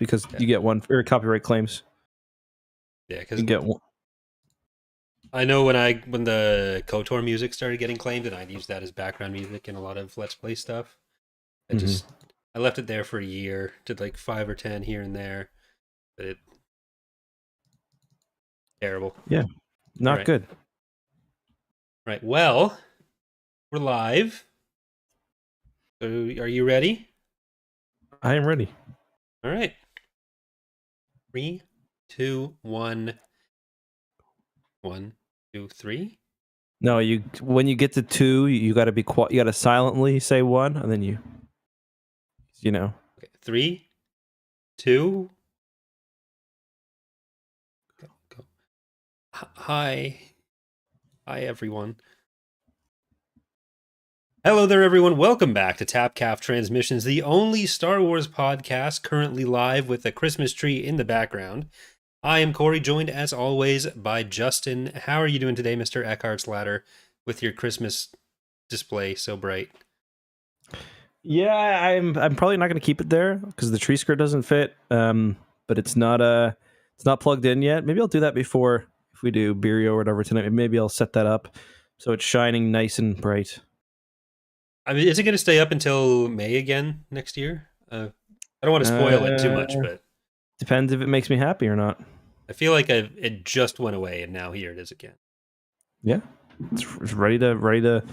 because Yeah. you get one or copyright claims. Yeah, because You get one. I know when the KOTOR music started getting claimed, and I'd use that as background music in a lot of Let's Play stuff. I left it there for a year, did like 5 or 10 here and there, but it terrible. Yeah, not Right. good. Right. Well, we're live. So, are you ready? I am ready. All right. 3, 2, 1. 1, 2, 3. No, when you get to 2, you got to be quiet. You got to silently say 1, and then you know. Okay. 3, 2. Go. Hi, everyone. Hello there, everyone. Welcome back to Tapcaf Transmissions, the only Star Wars podcast currently live with a Christmas tree in the background. I am Corey, joined as always by Justin. How are you doing today, Mr. Eckhart's Ladder, with your Christmas display so bright? Yeah, I'm probably not going to keep it there because the tree skirt doesn't fit. But it's not plugged in yet. Maybe I'll do that before if we do Birrio or whatever tonight. Maybe I'll set that up so it's shining nice and bright. I mean, is it going to stay up until May again next year? I don't want to spoil it too much, but depends if it makes me happy or not. I feel like it just went away, and now here it is again. Yeah, it's ready to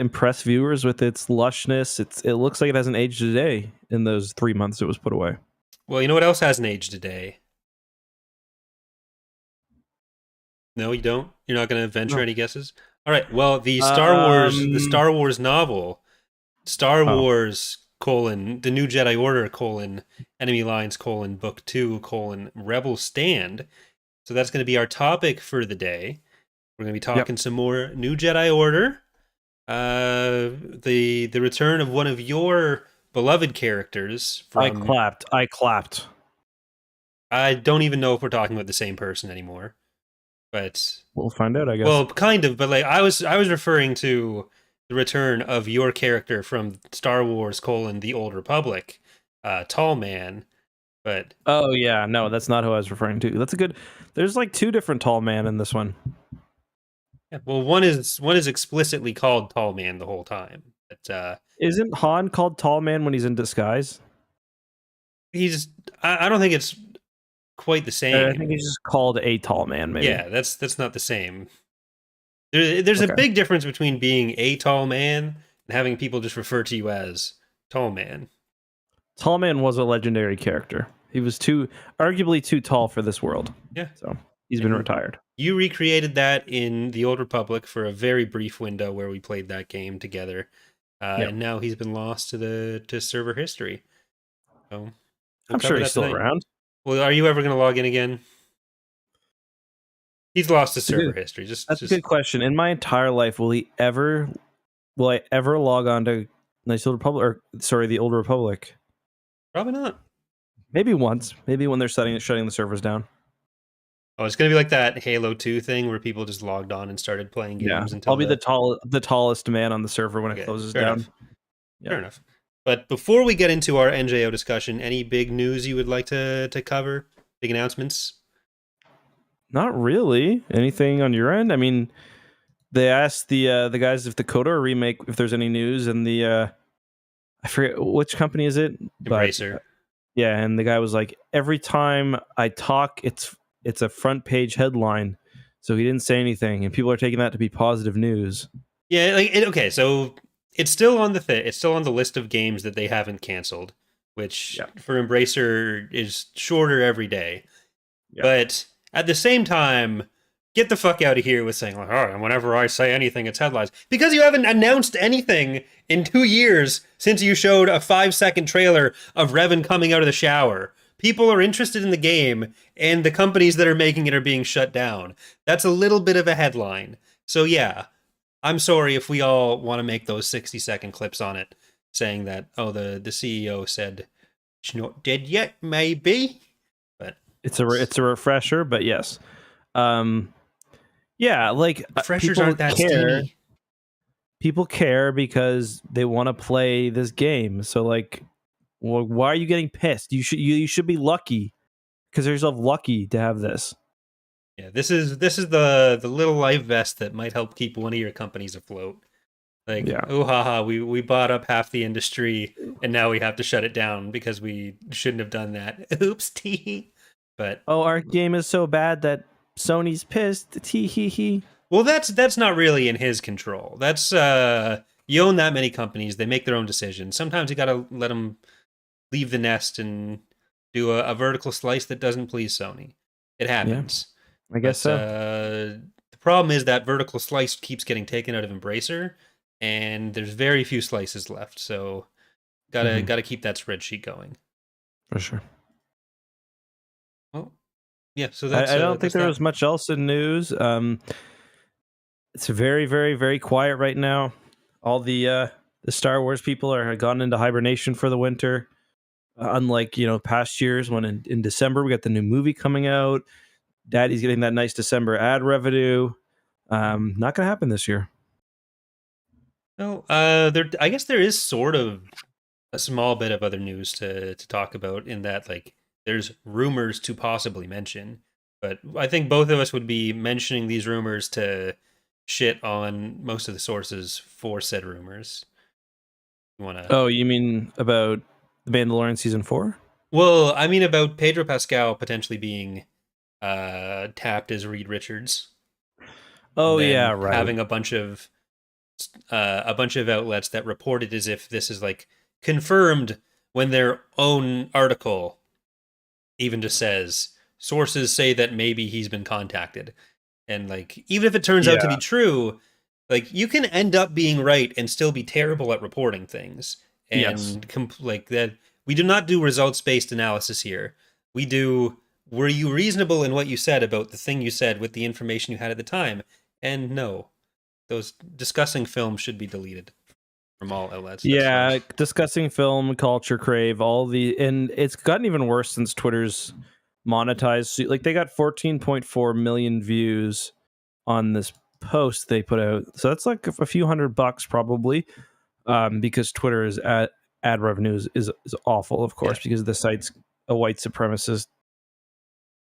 impress viewers with its lushness. It looks like it hasn't aged a day in those 3 months it was put away. Well, you know what else hasn't aged a day? No, you don't? You're not going to venture any guesses? All right. Well, the Star Wars novel, Star Wars, the New Jedi Order, Enemy Lines, Book 2, Rebel Stand. So that's going to be our topic for the day. We're going to be talking some more New Jedi Order. The return of one of your beloved characters. I clapped. I don't even know if we're talking about the same person anymore. But we'll find out, I guess. Well, kind of, but like I was referring to the return of your character from Star Wars: The Old Republic, Tall Man. But oh yeah, no, that's not who I was referring to. That's a good. There's like 2 different Tall Man in this one. Yeah, well, one is explicitly called Tall Man the whole time. But isn't Han called Tall Man when he's in disguise? I don't think it's quite the same. I think he's just called a Tall Man, maybe. Yeah, that's not the same. There's a big difference between being a tall man and having people just refer to you as Tall Man. Tall Man was a legendary character. He was arguably too tall for this world. Yeah. So he's been retired. You recreated that in the Old Republic for a very brief window where we played that game together. And now he's been lost to server history. So I'm sure he's still around. Well, are you ever going to log in again? He's lost to server history. That's a good question. In my entire life, will I ever log on to the Old Republic? Probably not. Maybe once. Maybe when they're shutting the servers down. Oh, it's going to be like that Halo 2 thing where people just logged on and started playing games until I'll be the tallest man on the server when it closes down. Fair enough. But before we get into our NJO discussion, any big news you would like to cover? Big announcements? Not really. Anything on your end? I mean, they asked the guys if the KOTOR remake, if there's any news, and I forget which company is it? Embracer. Yeah, and the guy was like, every time I talk, it's a front page headline. So he didn't say anything, and people are taking that to be positive news. Yeah, okay, so it's still on it's still on the list of games that they haven't canceled, which for Embracer is shorter every day. Yeah. But at the same time, get the fuck out of here with saying, like, oh, whenever I say anything, it's headlines. Because you haven't announced anything in 2 years since you showed a 5-second trailer of Revan coming out of the shower. People are interested in the game, and the companies that are making it are being shut down. That's a little bit of a headline. So yeah, I'm sorry if we all want to make those 60-second clips on it, saying that, oh, the CEO said, it's not dead yet, maybe. But it's a refresher, but yes. Yeah, like refreshers aren't that steamy. People care because they want to play this game. So like Well, why are you getting pissed? You should be lucky. Consider yourself lucky to have this. Yeah, this is the little life vest that might help keep one of your companies afloat. Like, Yeah. oh haha, we bought up half the industry and now we have to shut it down because we shouldn't have done that. Oops, tee. But Oh, our game is so bad that Sony's pissed. Tee hee hee. well, that's not really in his control. That's you own that many companies, they make their own decisions. Sometimes you got to let them leave the nest and do a vertical slice that doesn't please Sony. It happens. I guess so. The problem is that vertical slice keeps getting taken out of Embracer, and there's very few slices left. So gotta keep that spreadsheet going For sure. Well, yeah. So that's I don't think there was much else in news. It's very, very, very quiet right now. All the Star Wars people are gone into hibernation for the winter. Unlike past years when in December we got the new movie coming out. Daddy's getting that nice December ad revenue. Not gonna happen this year. No, I guess there is sort of a small bit of other news to talk about in that, like, there's rumors to possibly mention, but I think both of us would be mentioning these rumors to shit on most of the sources for said rumors. You want to? Oh, you mean about the Mandalorian season 4? Well, I mean about Pedro Pascal potentially being tapped as Reed Richards. Oh And then yeah, right. having a bunch of outlets that reported as if this is like confirmed when their own article even just says sources say that maybe he's been contacted. And like, even if it turns out to be true, like, you can end up being right and still be terrible at reporting things. And like that, we do not do results-based analysis here. We do, were you reasonable in what you said about the thing you said with the information you had at the time? And no, those discussing film should be deleted from all outlets. Yeah, discussing film, culture, crave, and it's gotten even worse since Twitter's monetized. Like, they got 14.4 million views on this post they put out, so that's like a few $100 probably, because Twitter is ad revenue is awful, of course, because the site's a white supremacist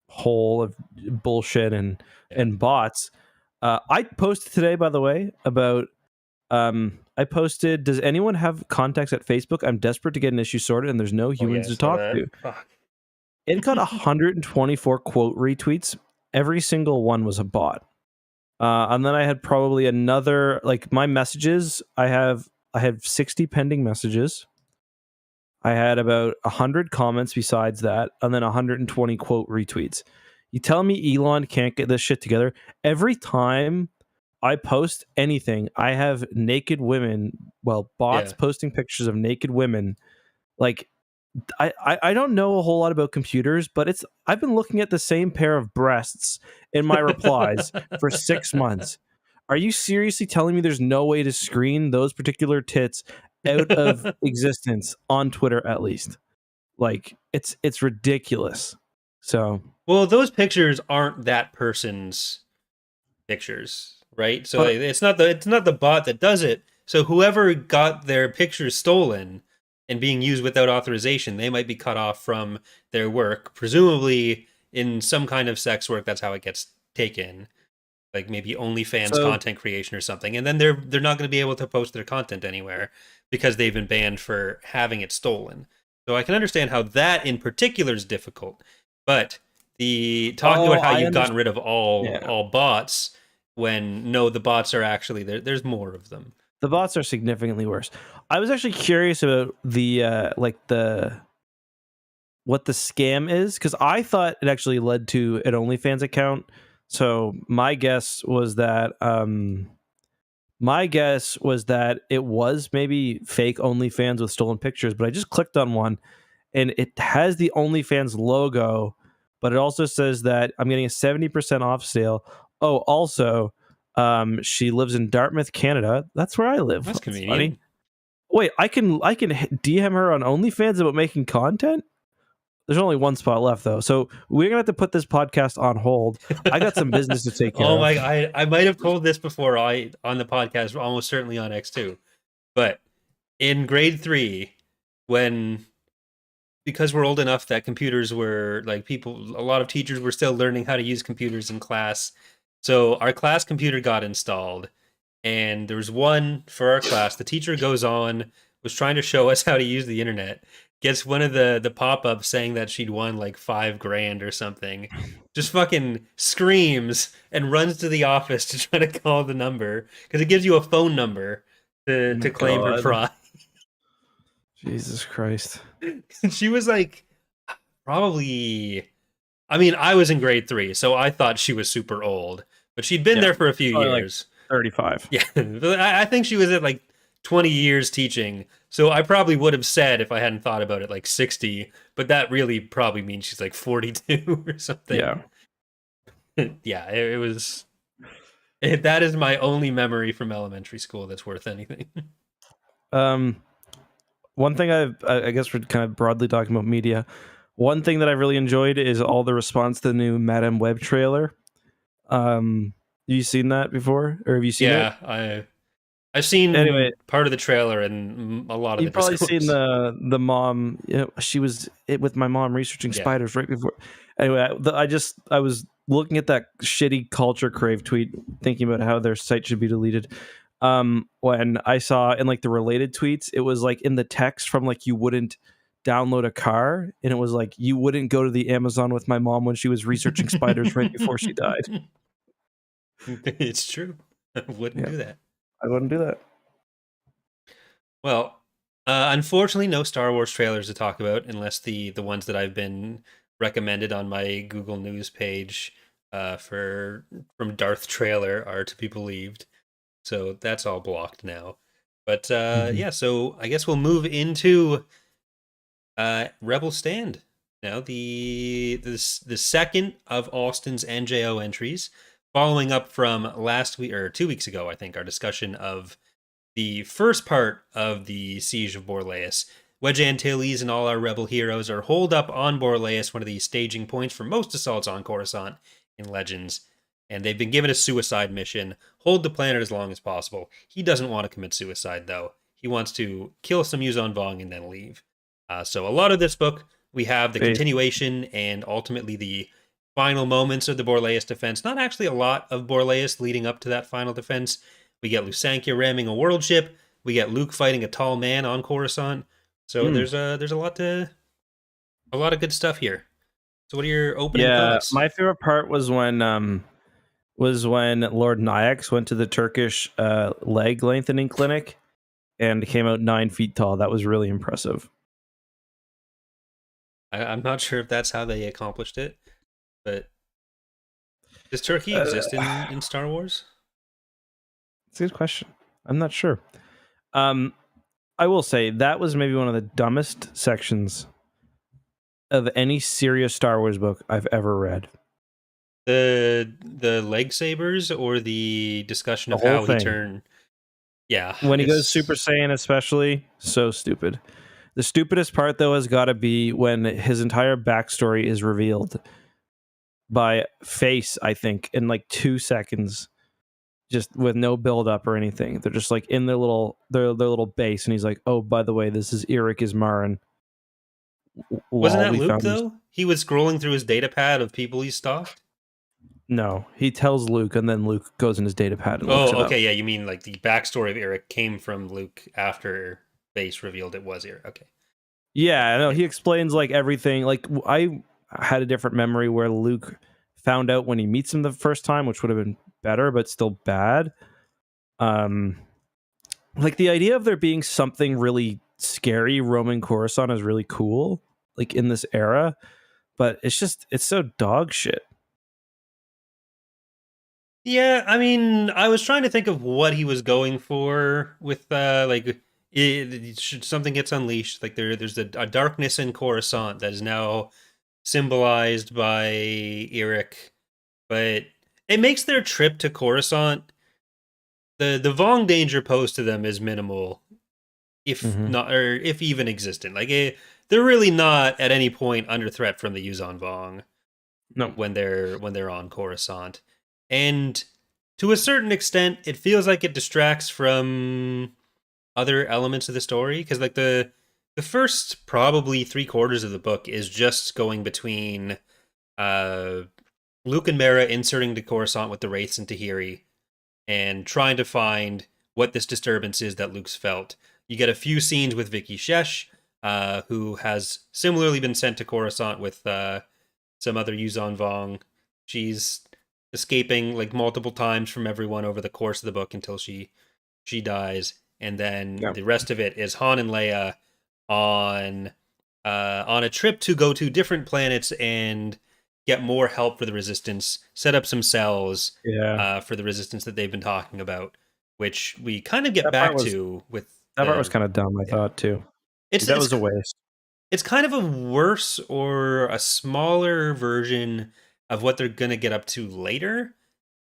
hole of bullshit and bots. I posted today, by the way, about I posted, does anyone have contacts at Facebook? I'm desperate to get an issue sorted and there's no humans to talk to. Fuck. It got 124 quote retweets. Every single one was a bot. And then I had probably another, like, my messages, I have 60 pending messages. I had about 100 comments besides that, and then 120 quote retweets. You tell me Elon can't get this shit together? Every time I post anything, I have naked women, bots posting pictures of naked women. Like, I don't know a whole lot about computers, but I've been looking at the same pair of breasts in my replies for 6 months. Are you seriously telling me there's no way to screen those particular tits out of existence on Twitter, at least? Like, it's ridiculous. So, well, those pictures aren't that person's pictures, right? So it's not the bot that does it. So whoever got their pictures stolen and being used without authorization, they might be cut off from their work, presumably in some kind of sex work. That's how it gets taken, like maybe OnlyFans content creation or something. And then they're not going to be able to post their content anywhere because they've been banned for having it stolen. So I can understand how that in particular is difficult, but talking about how you've gotten rid of all bots, when no, the bots are actually there's more of them. The bots are significantly worse. I was actually curious about what the scam is, because I thought it actually led to an OnlyFans account. So my guess was that it was maybe fake OnlyFans with stolen pictures, but I just clicked on one and it has the OnlyFans logo, but it also says that I'm getting a 70% off sale. Oh, also, she lives in Dartmouth, Canada. That's where I live. That's convenient. Funny. Wait, I can DM her on OnlyFans about making content? There's only one spot left, though, so we're gonna have to put this podcast on hold. I got some business to take care of. Oh my! I might have told this before on the podcast, almost certainly on X2, but in grade 3, when because we're old enough that computers were like a lot of teachers were still learning how to use computers in class. So our class computer got installed, and there was one for our class. The teacher goes on, was trying to show us how to use the internet, gets one of the pop-ups saying that she'd won like 5 grand or something, just fucking screams and runs to the office to try to call the number because it gives you a phone number Oh my to claim her God. prize. Jesus Christ. She was like probably, I mean, I was in grade 3, so I thought she was super old, but she'd been Yeah. there for a few Probably like years. 35. Yeah, I think she was at like 20 years teaching. So I probably would have said, if I hadn't thought about it, like 60, but that really probably means she's like 42 or something. Yeah. Yeah, it was. That is my only memory from elementary school that's worth anything. Um, one thing I guess we're kind of broadly talking about media. One thing that I really enjoyed is all the response to the new Madame Web trailer. Have you seen that before, or have you seen it? Yeah, I've seen Anyway, part of the trailer and a lot of the you've probably seen discourse. the mom. You know, she was it with my mom researching Yeah. spiders right before. Anyway, I was looking at that shitty culture crave tweet, thinking about how their site should be deleted. When I saw in like the related tweets, it was like in the text from like you wouldn't download a car, and it was like you wouldn't go to the Amazon with my mom when she was researching spiders right before she died. It's true. I wouldn't Yeah, do that. I wouldn't do that. Well, unfortunately, no Star Wars trailers to talk about, unless the ones that I've been recommended on my Google News page for from Darth trailer are to be believed. So that's all blocked now. But Mhm. yeah, so I guess we'll move into Rebel Stand now. The second of Allston's NJO entries, following up from last week or 2 weeks ago, I think, our discussion of the first part of the Siege of Borlaus. Wedge Antilles and all our rebel heroes are holed up on Borlaus, one of the staging points for most assaults on Coruscant in Legends, and they've been given a suicide mission: hold the planet as long as possible. He doesn't want to commit suicide, though. He wants to kill some Yuzon Vong and then leave. So a lot of this book, we have the Base. continuation and ultimately the final moments of the Borlaus defense. Not actually a lot of Borlaus leading up to that final defense. We get Lusankia ramming a world ship. We get Luke fighting a tall man on Coruscant. So Mm. there's a lot of good stuff here. So what are your opening Yeah, thoughts? my favorite part was when Lord Nyax went to the Turkish leg lengthening clinic and came out 9 feet tall. That was really impressive. I'm not sure if that's how they accomplished it, but does Turkey Uh, exist in Star Wars? It's a good question. I'm not sure. Um, I will say that was maybe one of the dumbest sections of any serious Star Wars book I've ever read. The leg sabers or the discussion The of whole how he thing. turned. Yeah, When he goes Super it's Saiyan, especially, so stupid. The stupidest part, though, has got to be when his entire backstory is revealed by Face, I think, in like 2 seconds, just with no build up or anything. They're just like in their little base, and he's like, "Oh, by the way, this is Eric Ismarin." wasn't Lol, that we Luke found this. though? He was scrolling through his data pad of people he stalked. No, he tells Luke, and then Luke goes in his data pad and looks Oh, it up. okay, yeah, you mean like the backstory of Eric came from Luke after Base revealed it was Eric. Okay. Yeah, no, Yeah. he explains like everything. Like I had a different memory where Luke found out when he meets him the first time, which would have been better, but still bad. Um, like the idea of there being something really scary roaming Coruscant is really cool, like in this era. But it's so dog shit. Yeah, I mean, I was trying to think of what he was going for with should something gets unleashed, like there's a darkness in Coruscant that is now symbolized by Eric, but it makes their trip to Coruscant, the Vong danger posed to them is minimal, if Mm-hmm. not, or if even existent. They're really not at any point under threat from the Yuzon Vong No, when they're on Coruscant. And to a certain extent, it feels like it distracts from other elements of the story because like the first probably 3/4 of the book is just going between uh, Luke and Mara inserting to Coruscant with the Wraiths and Tahiri and trying to find what this disturbance is that Luke's felt. You get a few scenes with Vicky Shesh, who has similarly been sent to Coruscant with some other Yuzon Vong. She's escaping like multiple times from everyone over the course of the book until she dies, and then Yeah. the rest of it is Han and Leia on on a trip to go to different planets and get more help for the Resistance, set up some cells Yeah. for the Resistance that they've been talking about, which we kind of get That part back was to with that part was the kind of dumb, I yeah. thought too. It's Like, that it's was a waste. it's kind of a worse or a smaller version of what they're gonna get up to later,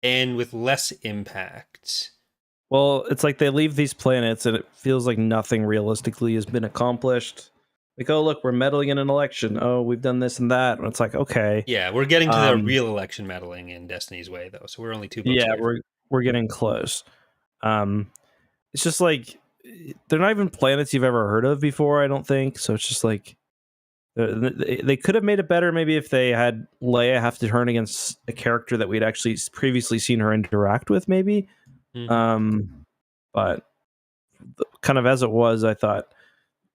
and with less impact. Well, it's like they leave these planets and it feels like nothing realistically has been accomplished. Like, oh look, we're meddling in an election. Oh, we've done this and that. And it's like, okay. Yeah, we're getting to the Um, real election meddling in Destiny's Way, though, so we're only 2 books yeah, away from we're getting close. Um, it's just like they're not even planets you've ever heard of before, I don't think. So it's just like they could have made it better maybe if they had Leia have to turn against a character that we'd actually previously seen her interact with, maybe. it. But kind of as it was, I thought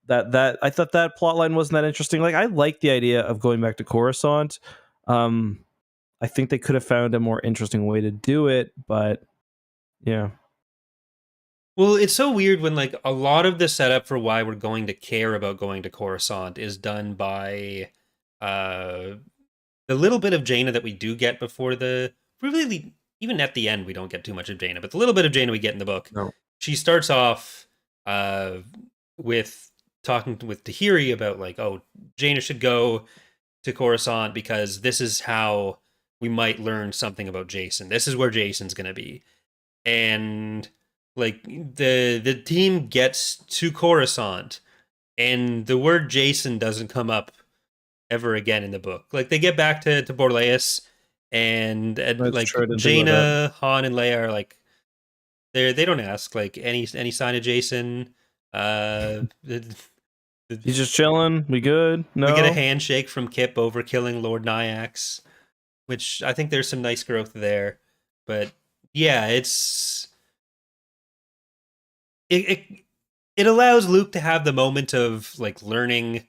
that plot line wasn't that interesting. Like, I like the idea of going back to Coruscant. Um, I think they could have found a more interesting way to do it, but yeah, Well, it's so weird when like a lot of the setup for why we're going to care about going to Coruscant is done by uh the little bit of Jaina that we do get before the really even at the end we don't get too much of Jaina, but the little bit of Jaina we get in the book, no, she starts off uh with talking with Tahiri about like, oh, Jaina should go to Coruscant because this is how we might learn something about Jason. This is where Jason's gonna be. And like the team gets to Coruscant and the word Jason doesn't come up ever again in the book. Like they get back to Borlaeus and that's like true. I didn't think about that. Jaina, Han, and Leia are like they don't ask like any sign of Jason. The, He's just chilling. We good? we get a No. handshake from Kip over killing Lord Nyax, which I think there's some nice growth there. But yeah, it it allows Luke to have the moment of like learning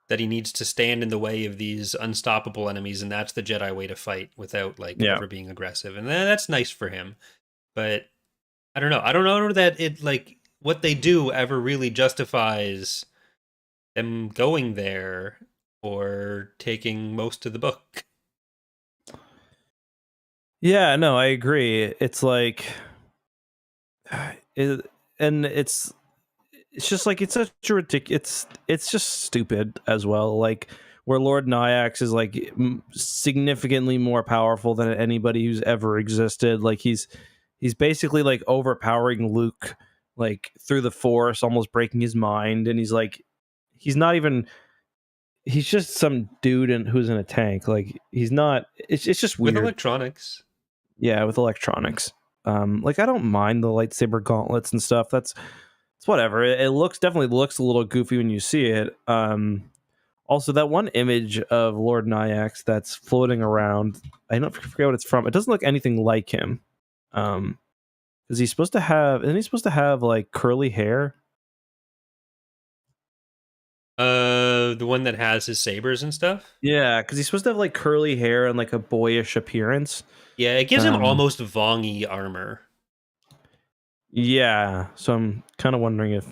that he needs to stand in the way of these unstoppable enemies, and that's the Jedi way to fight without like Yeah, ever being aggressive, and that's nice for him. But I don't know. I don't know that it like what they do ever really justifies them going there or taking most of the book. yeah. No, I agree. It's like, it, and it's just like it's such a ridiculous. It's just stupid as well. Like, where Lord Nyax is like significantly more powerful than anybody who's ever existed. Like, he's basically like overpowering Luke, like through the Force, almost breaking his mind. And he's not even. He's just some dude who's in a tank. Like, he's not. It's just With weird. electronics. Yeah, with electronics. Like, I don't mind the lightsaber gauntlets and stuff. It's whatever. It definitely looks a little goofy when you see it. Also, that one image of Lord Nyax that's floating around, I don't forget what it's from. It doesn't look anything like him. Because he's supposed to have like curly hair? The one that has his sabers and stuff. Yeah, because he's supposed to have like curly hair and like a boyish appearance. Yeah, it gives him Um, almost Vongy armor. yeah, so I'm kind of wondering if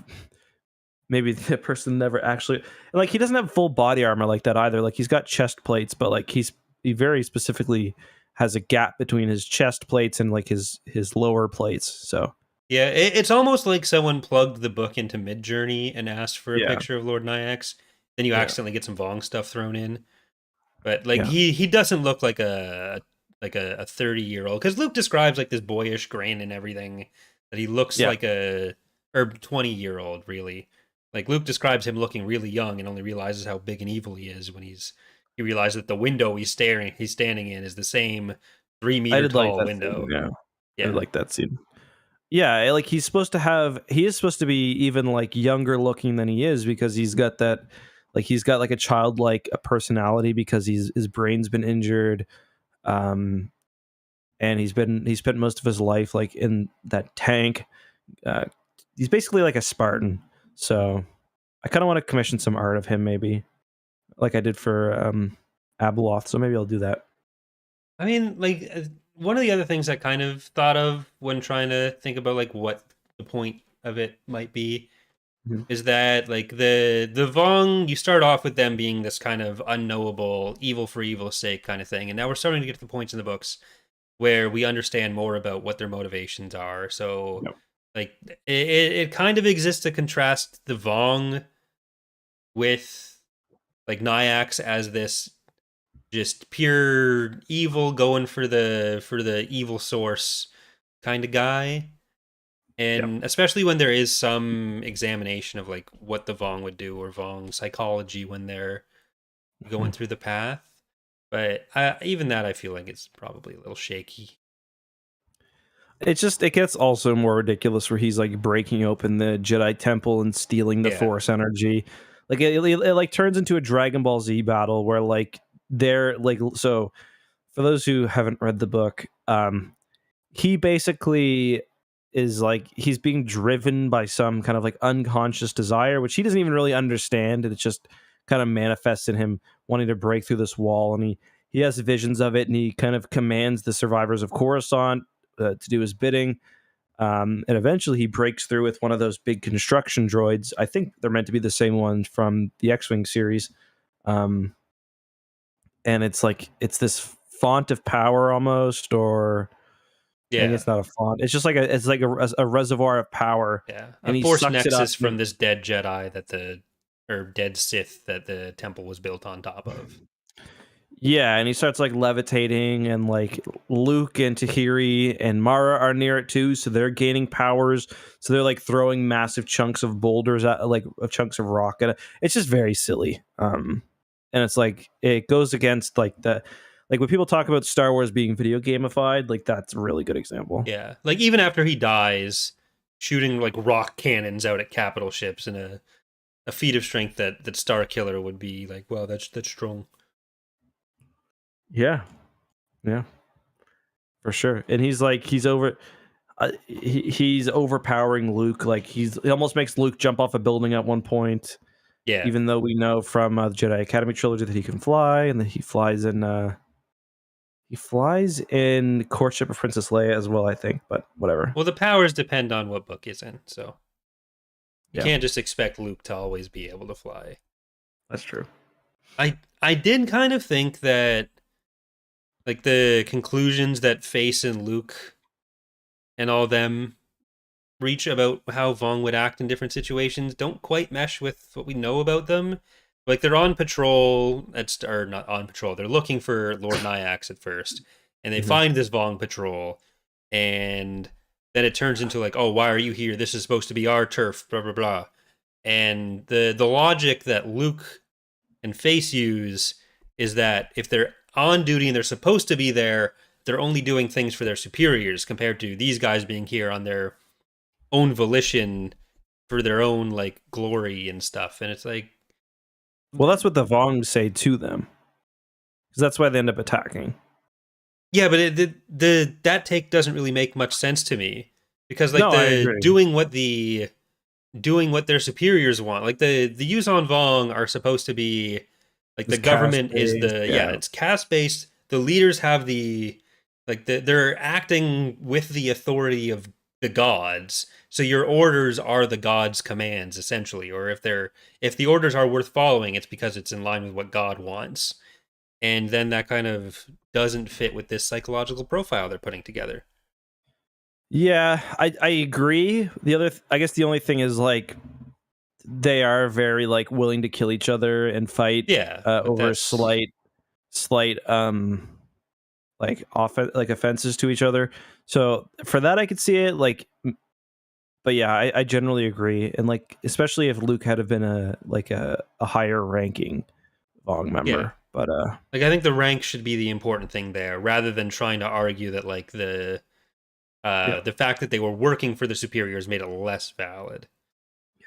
maybe the person never actually, like, he doesn't have full body armor like that either. Like, he's got chest plates, but like he very specifically has a gap between his chest plates and like his lower plates. So Yeah, it's almost like someone plugged the book into Midjourney and asked for a yeah, picture of Lord Nyax. Then you yeah, accidentally get some Vong stuff thrown in. But like yeah, he doesn't look like a 30-year-old because Luke describes like this boyish grin and everything that he looks yeah. like a or 20-year-old really. Like Luke describes him looking really young and only realizes how big and evil he is when he realizes that the window he's standing in is the same 3 I meter did like tall that scene. window. Yeah, I did Yeah. like that scene. Yeah, like he is supposed to be even like younger looking than he is, because he's got that, like he's got like a childlike personality, because his brain's been injured, um, and he spent most of his life like in that tank. Uh, he's basically like a Spartan. So I kind of want to commission some art of him, maybe like I did for Abeloth. So maybe I'll do that. I mean, like one of the other things I kind of thought of when trying to think about like what the point of it might be Mhm. is that like the Vong, you start off with them being this kind of unknowable evil for evil's sake kind of thing, and now we're starting to get to the points in the books where we understand more about what their motivations are. So Yep. like it kind of exists to contrast the Vong with like Nyax as this just pure evil going for the evil source kind of guy. Yep. And especially when there is some examination of like what the Vong would do, or Vong psychology when they're going Mhm. through the path. But even that, I feel like it's probably a little shaky. It gets also more ridiculous where he's like breaking open the Jedi temple and stealing the Yeah, Force energy. Like it like turns into a Dragon Ball Z battle where like they're like, so for those who haven't read the book, he basically is like he's being driven by some kind of like unconscious desire, which he doesn't even really understand, and it just kind of manifests in him wanting to break through this wall, and he has visions of it, and he kind of commands the survivors of Coruscant to do his bidding. And eventually he breaks through with one of those big construction droids. I think they're meant to be the same ones from the X-Wing series. Um, and it's like it's this font of power almost, or maybe yeah, it's not a font. It's just like a reservoir of power, yeah. A and he Force sucks it up. nexus from this dead Jedi that the or dead Sith that the temple was built on top of. Yeah, and he starts like levitating, and like Luke and Tahiri and Mara are near it too, so they're gaining powers. So they're like throwing massive chunks of boulders at like chunks of rock at it. It's just very silly. And it's like it goes against like the like when people talk about Star Wars being video gamified, like that's a really good example. Yeah, like even after he dies, shooting like rock cannons out at capital ships in a feat of strength that Star Killer would be like, wow, that's strong. Yeah, yeah, for sure. And he's like he's overpowering Luke. Like he almost makes Luke jump off a building at one point. Yeah. Even though we know from the Jedi Academy trilogy that he can fly, and that he flies in Courtship of Princess Leia as well, I think. But whatever. Well, the powers depend on what book is in, so you Yeah, can't just expect Luke to always be able to fly. that's true. I did kind of think that like the conclusions that Face and Luke and all them reach about how Vong would act in different situations don't quite mesh with what we know about them. Like they're on patrol, or not on patrol. They're looking for Lord Nyax at first, and they Mhm. find this Vong patrol, and then it turns into like, oh, why are you here? This is supposed to be our turf, blah blah blah. And the logic that Luke and Face use is that if they're on duty and they're supposed to be there, they're only doing things for their superiors compared to these guys being here on their own volition for their own like glory and stuff. And it's like, Well, that's what the Vong say to them, because that's why they end up attacking. yeah, but the that take doesn't really make much sense to me because like No, I the agree. doing what their superiors want, like the Yuzon Vong are supposed to be like the This caste government is based, the yeah, yeah. it's caste based. The leaders have the they're acting with the authority of the gods. So your orders are the gods' commands essentially, or if the orders are worth following, it's because it's in line with what God wants. And then that kind of doesn't fit with this psychological profile they're putting together. Yeah, I agree. I guess the only thing is like they are very like willing to kill each other and fight Yeah, but over that's slight like like offenses to each other. So for that I could see it like, but yeah, I generally agree. And like especially if Luke had have been a higher ranking Vong yeah. member. But Like I think the rank should be the important thing there, rather than trying to argue that like Yeah. The fact that they were working for the superiors made it less valid.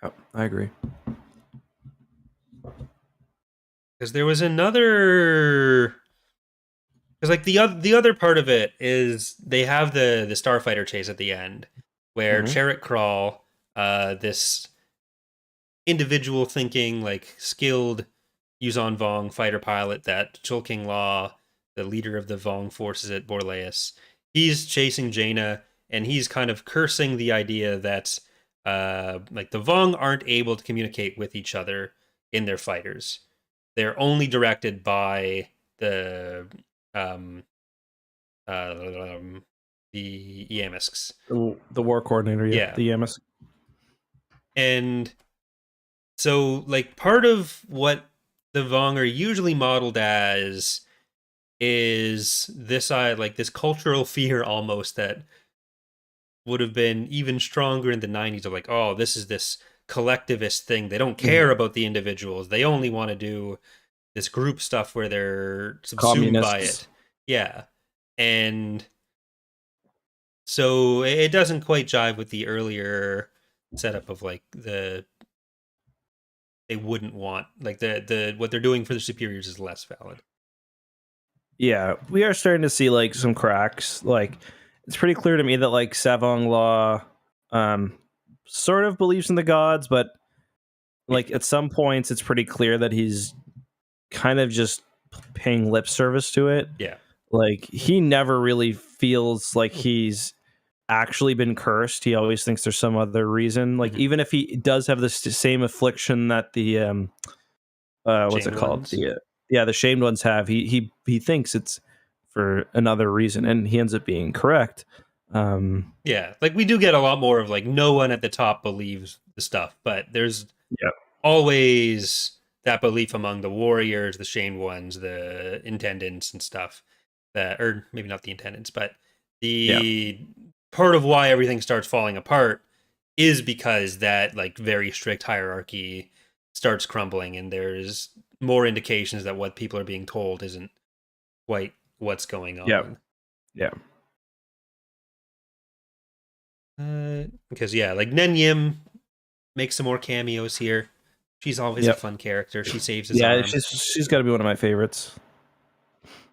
Yeah, I agree. Because there was another. Because like the other part of it is they have the starfighter chase at the end, where Hmm. Chariot Crawl, this individual thinking like skilled Yuzon Vong fighter pilot that Chulking Law, the leader of the Vong forces at Borleas, he's chasing Jaina and he's kind of cursing the idea that like the Vong aren't able to communicate with each other in their fighters. They're only directed by the um, the Yamisks. The war coordinator, yeah, Yeah. the Yamas. And so like part of what the Vong are usually modeled as is this like this cultural fear almost that would have been even stronger in the 90s of like, oh, this is this collectivist thing. They don't care about the individuals. They only want to do this group stuff where they're subsumed by Communists. it. Yeah. And so it doesn't quite jive with the earlier setup of like they wouldn't want like the what they're doing for the superiors is less valid. Yeah, we are starting to see like some cracks. Like, it's pretty clear to me that like Savong Law, um, sort of believes in the gods, but Yeah. like at some points, it's pretty clear that he's kind of just paying lip service to it. Yeah. Like, he never really feels like he's actually been cursed. He always thinks there's some other reason. Like, even if he does have this same affliction that the what's it Shamed called? ones. The shamed ones have. He thinks it's for another reason, and he ends up being correct. Yeah, like we do get a lot more of like no one at the top believes the stuff, but there's Yeah, always that belief among the warriors, the shamed ones, the intendants and stuff that, or maybe not the intendants, but yeah, the part of why everything starts falling apart is because that like very strict hierarchy starts crumbling and there's more indications that what people are being told isn't quite what's going yeah, on. yeah, Because yeah, like Nen Yim makes some more cameos here. She's always a yeah, fun character. She saves his yeah. arm. She's got to be one of my favorites.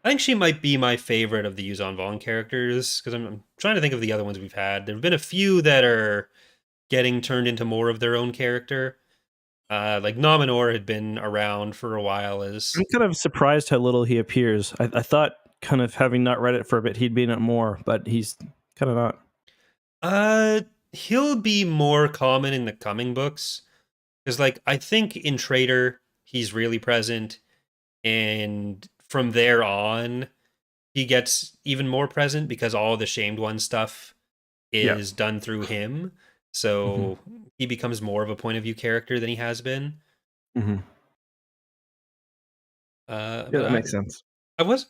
I think she might be my favorite of the Yuzon Vong characters because I'm trying to think of the other ones we've had. There have been a few that are getting turned into more of their own character. Like Nominor had been around for a while as I'm kind of surprised how little he appears. I thought, kind of having not read it for a bit, he'd be in it more, but he's kind of not. he'll be more common in the coming books because like I think in Trader he's really present, and from there on he gets even more present because all the Shamed One stuff Yeah, is done through him. hmm, So he becomes more of a point of view character than he has been. hmm. Yeah, But that makes sense. I was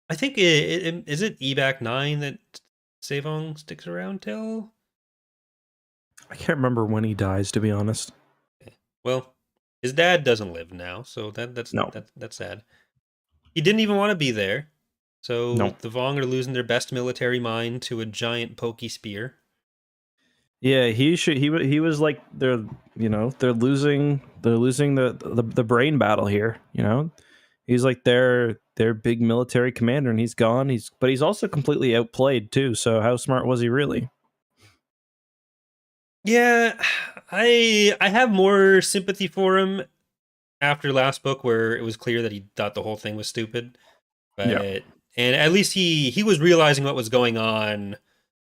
I think is it EBAC 9 that Savong sticks around till? I can't remember when he dies, to be honest. Well, his dad doesn't live now, so No, that's sad. He didn't even want to be there. So no. the Vong are losing their best military mind to a giant pokey spear. Yeah, he should. He was like they're losing the brain battle here. He's like their big military commander, and he's gone. He's also completely outplayed too. So how smart was he really? Yeah, I have more sympathy for him after last book where it was clear that he thought the whole thing was stupid. Yeah, But and at least he was realizing what was going on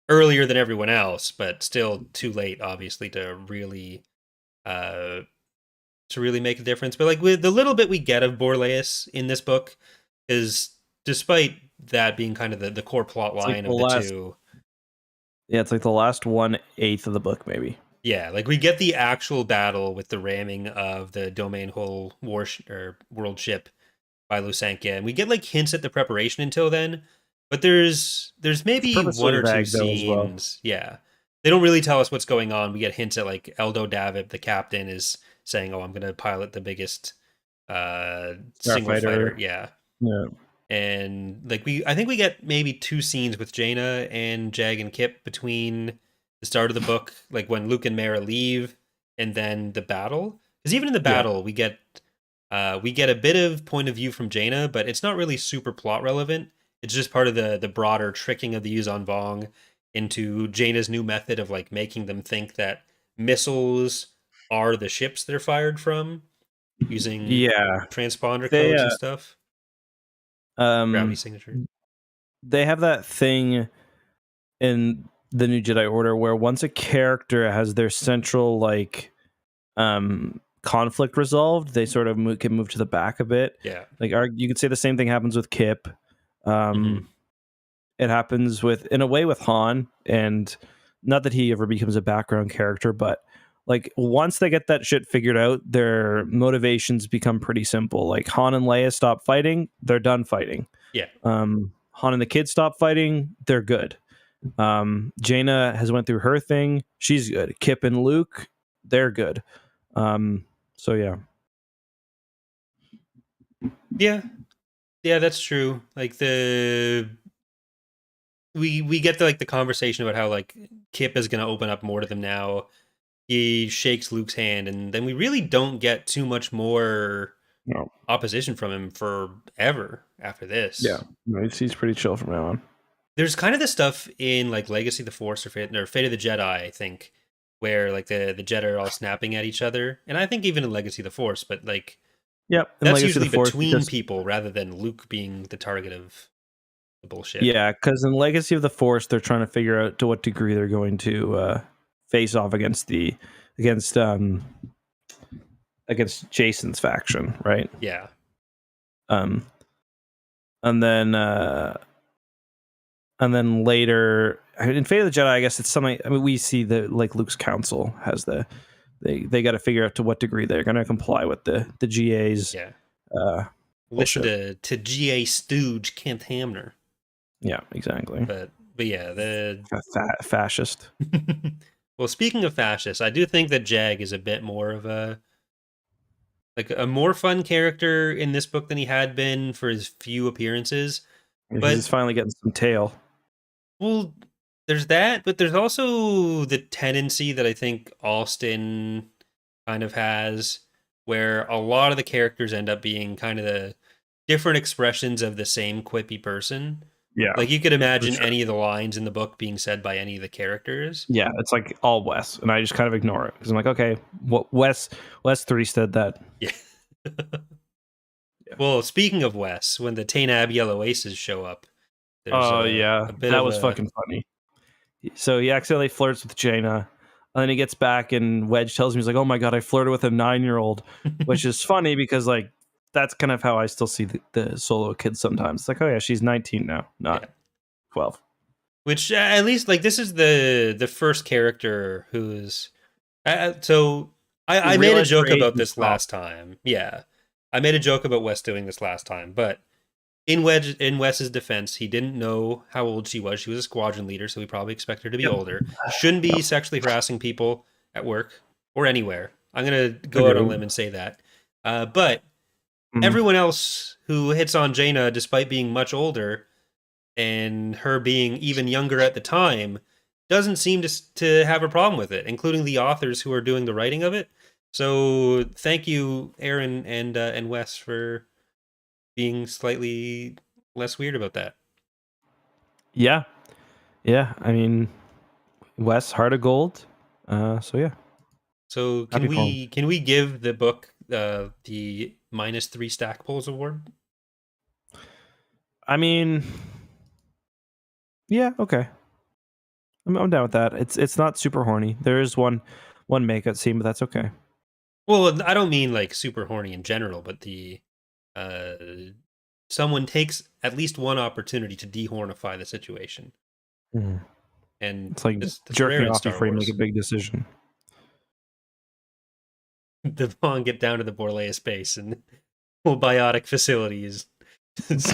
earlier than everyone else, but still too late, obviously, uh to really make a difference. But like with the little bit we get of Borleas in this book is despite that being kind of the core plot it's like line the of the last. two. Yeah, it's like the last 1/8 of the book, maybe. Yeah, like we get the actual battle with the ramming of the domain hull or world ship by Lusankia, and we get like hints at the preparation until then. But there's It's maybe one purposely or two vague though as well. scenes. Yeah, they don't really tell us what's going on. We get hints at like Eldo David, the captain, is saying, "Oh, I'm going to pilot the biggest single Starfighter. fighter." Yeah, Yeah. And like I think we get maybe 2 scenes with Jaina and Jag and Kip between the start of the book, like when Luke and Mara leave, and then the battle. Because even in the Yeah. battle, we get a bit of point of view from Jaina, but it's not really super plot relevant. It's just part of the broader tricking of the Yuzan Vong into Jaina's new method of like making them think that missiles are the ships they're fired from using Yeah. transponder They codes and stuff. Gravity um signature. they have that thing in the new Jedi Order where once a character has their central like conflict resolved, they sort of can move to the back a bit. Yeah. Like you could say the same thing happens with Kip. Mm-hmm. It happens in a way with Han, and not that he ever becomes a background character, but like once they get that shit figured out, their motivations become pretty simple. Like Han and Leia stop fighting, they're done fighting. Yeah. Han and the kids stop fighting, they're good. Jaina has went through her thing, she's good. Kip and Luke, they're good. So yeah. Yeah. Yeah, that's true. Like we get the conversation about how like Kip is going to open up more to them now. He shakes Luke's hand, and then we really don't get too much more No. opposition from him forever after this. Yeah. No, he's pretty chill from now on. There's kind of this stuff in like Legacy of the Force or Fate of the Jedi, I think, where like the Jedi are all snapping at each other, and I think even in Legacy of the Force, but like Yep. And that's Legacy of usually the Force, between people rather than Luke being the target of the bullshit. yeah, because in Legacy of the Force, they're trying to figure out to what degree they're going to face off against Jason's faction, right? Yeah. Um, and then later in Fate of the Jedi, I guess it's something. I mean, we see that like Luke's council has they got to figure out to what degree they're going to comply with the GA's. Yeah. Bullshit. Listen to GA stooge Kent Hamner. Yeah, exactly. But yeah, the fascist. Well, speaking of fascists, I do think that Jag is a bit more of a more fun character in this book than he had been for his few appearances. But he's finally getting some tail. Well, there's that, but there's also the tendency that I think Allston kind of has, where a lot of the characters end up being kind of the different expressions of the same quippy person. Yeah. Like you could imagine any of the lines in the book being said by any of the characters. Yeah, it's like all Wes, and I just kind of ignore it because I'm like, okay, what Wes 3 said that. Yeah. Well, speaking of Wes, when the Tainab Yellow Aces show up, that was fucking funny. So he accidentally flirts with Jaina, and then he gets back, and Wedge tells me, he's like, "Oh my god, I flirted with a 9-year-old," which is funny because like that's kind of how I still see the Solo kids sometimes. It's like, oh yeah, she's 19 now, not 12. Which at least like this is the first character who's so I made a joke about this last time. Yeah, I made a joke about Wes doing this last time, but in Wes's defense, he didn't know how old she was. She was a squadron leader, so we probably expect her to be older. Shouldn't be sexually harassing people at work or anywhere. I'm gonna go out on a limb and say that. But everyone else who hits on Jaina, despite being much older and her being even younger at the time, doesn't seem to have a problem with it, including the authors who are doing the writing of it. So thank you, Aaron and Wes, for being slightly less weird about that. Yeah. I mean, Wes, heart of gold. So yeah. So can we give the book the -3 stack polls award? I mean, yeah, okay. I'm down with that. It's not super horny. There is one makeout scene, but that's okay. Well, I don't mean like super horny in general, but the someone takes at least one opportunity to dehornify the situation. Mm. And it's like jerking off before you make a big decision. The Vong get down to the Borlea space and whole biotic facilities. It's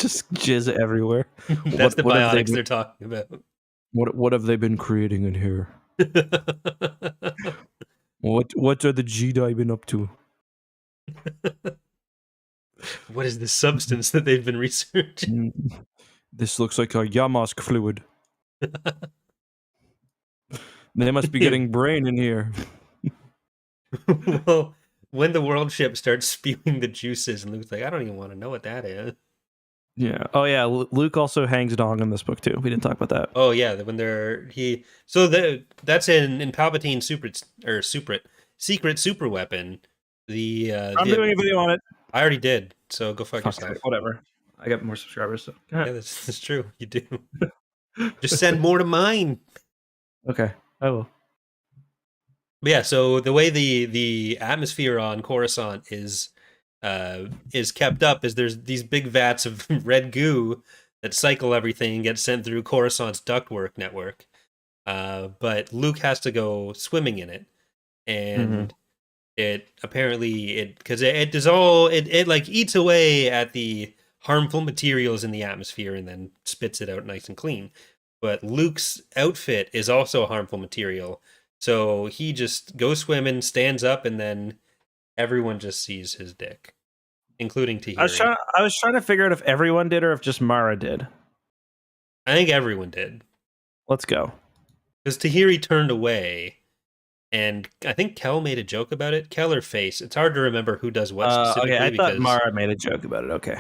just jizz everywhere. That's the biotics they're talking about. What have they been creating in here? What are the Jedi been up to? What is this substance that they've been researching? This looks like a Yamask fluid. They must be getting brain in here. Well, when the world ship starts spewing the juices, and Luke's like, I don't even want to know what that is. Yeah. Oh yeah. Luke also hangs dong in this book too. We didn't talk about that. Oh yeah, when that's in Palpatine's secret super weapon. I'm doing a video on it. I already did, so go fuck Fuck yourself. it, whatever. I got more subscribers. So. Yeah, that's true. You do. Just send more to mine. Okay, I will. But yeah, so the way the atmosphere on Coruscant is kept up is there's these big vats of red goo that cycle everything and get sent through Coruscant's ductwork network. But Luke has to go swimming in it, and it apparently because it like eats away at the harmful materials in the atmosphere and then spits it out nice and clean. But Luke's outfit is also a harmful material, so he just goes swimming, stands up, and then everyone just sees his dick, including Tahiri. I was trying to figure out if everyone did or if just Mara did. I think everyone did. Let's go. Because Tahiri turned away, and I think Kel made a joke about it. Kel or Face. It's hard to remember who does what specifically. Okay, I thought Mara made a joke about it. Okay.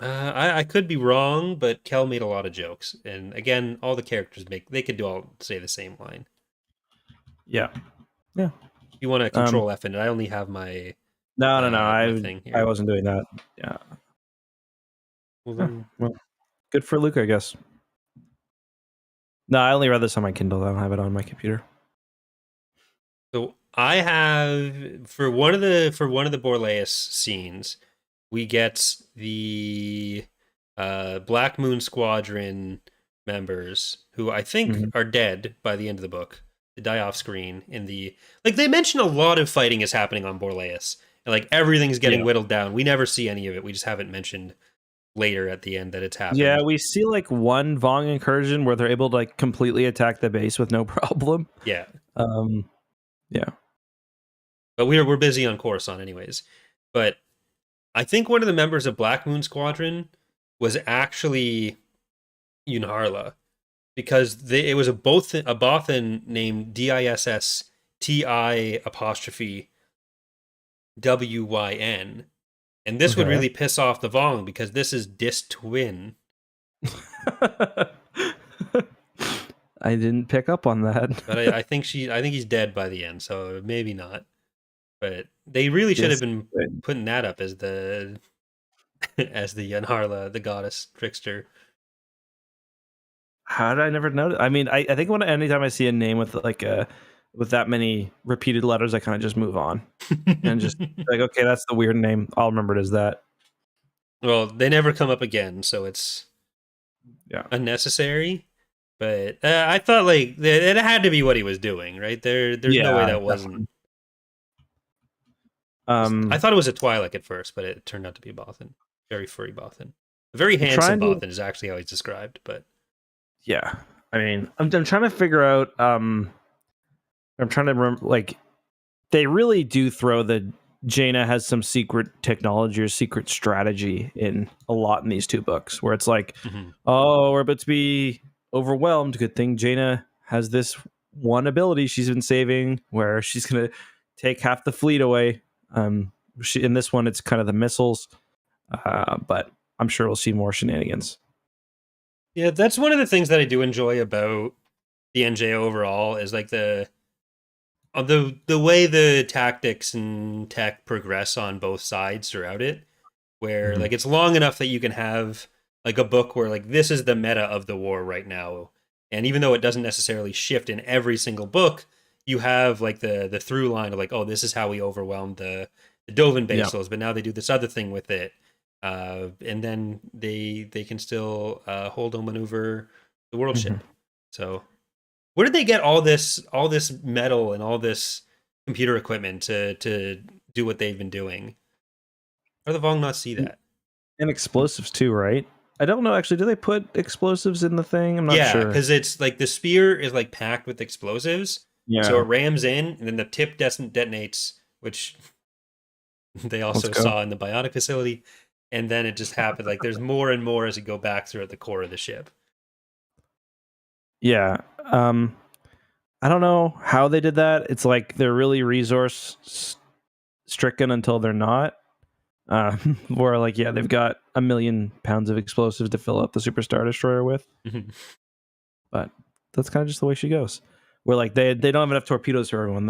I could be wrong, but Kel made a lot of jokes, and again, all the characters they could all say the same line. Yeah. Yeah. If you want to control F in it, I only have my No. I I wasn't doing that. Yeah. Well, then, well, good for Luke, I guess. No, I only read this on my Kindle. I don't have it on my computer. So I have for one of the Borleus scenes, we get the Black Moon Squadron members who I think are dead by the end of the book. They die off screen in the they mention a lot of fighting is happening on Borleus, and like everything's getting whittled down. We never see any of it. We just haven't mentioned later at the end that it's happening. Yeah, we see like one Vong incursion where they're able to like completely attack the base with no problem. Yeah. Yeah. But we're busy on Coruscant anyways. But I think one of the members of Black Moon Squadron was actually Yunharla, because it was a Bothan named DISSTI''WYN. And this would really piss off the Vong because this is Dis Twin. I didn't pick up on that. But I think he's dead by the end, so maybe not. But they really should have been putting that up as the Yunharla, the goddess trickster. How did I never notice? I mean, I think anytime I see a name with with that many repeated letters, I kind of just move on and just like, okay, that's the weird name. I'll remember it as that. Well, they never come up again, so it's unnecessary. But I thought like it had to be what he was doing, right? There's no way that wasn't. I thought it was a Twi'lek at first, but it turned out to be a Bothan. Very furry Bothan. A very handsome Bothan is actually how he's described, but yeah. I mean, I'm trying to figure out I'm trying to remember, like, they really do throw the Jaina has some secret technology or secret strategy in a lot in these two books, where it's like, oh, we're about to be overwhelmed. Good thing Jaina has this one ability she's been saving where she's going to take half the fleet away. In this one, it's kind of the missiles, but I'm sure we'll see more shenanigans. Yeah, that's one of the things that I do enjoy about the NJO overall is like the way the tactics and tech progress on both sides throughout it, where like it's long enough that you can have like a book where like this is the meta of the war right now, and even though it doesn't necessarily shift in every single book, you have like the through line of like, oh, this is how we overwhelmed the Dovin bases, but now they do this other thing with it, and then they can still hold or maneuver the world ship. So where did they get all this metal and all this computer equipment to do what they've been doing? How do the Vong not see that? And explosives too, right? I don't know actually. Do they put explosives in the thing? I'm not sure. Yeah, because it's like the spear is like packed with explosives. Yeah. So it rams in, and then the tip detonates, which they also saw in the bionic facility, and then it just happened. Like there's more and more as you go back throughout the core of the ship. Yeah. I don't know how they did that. It's like they're really resource stricken until they're not. Where like, yeah, they've got 1 million pounds of explosives to fill up the Super Star Destroyer with. But that's kind of just the way she goes. Where like they don't have enough torpedoes for everyone.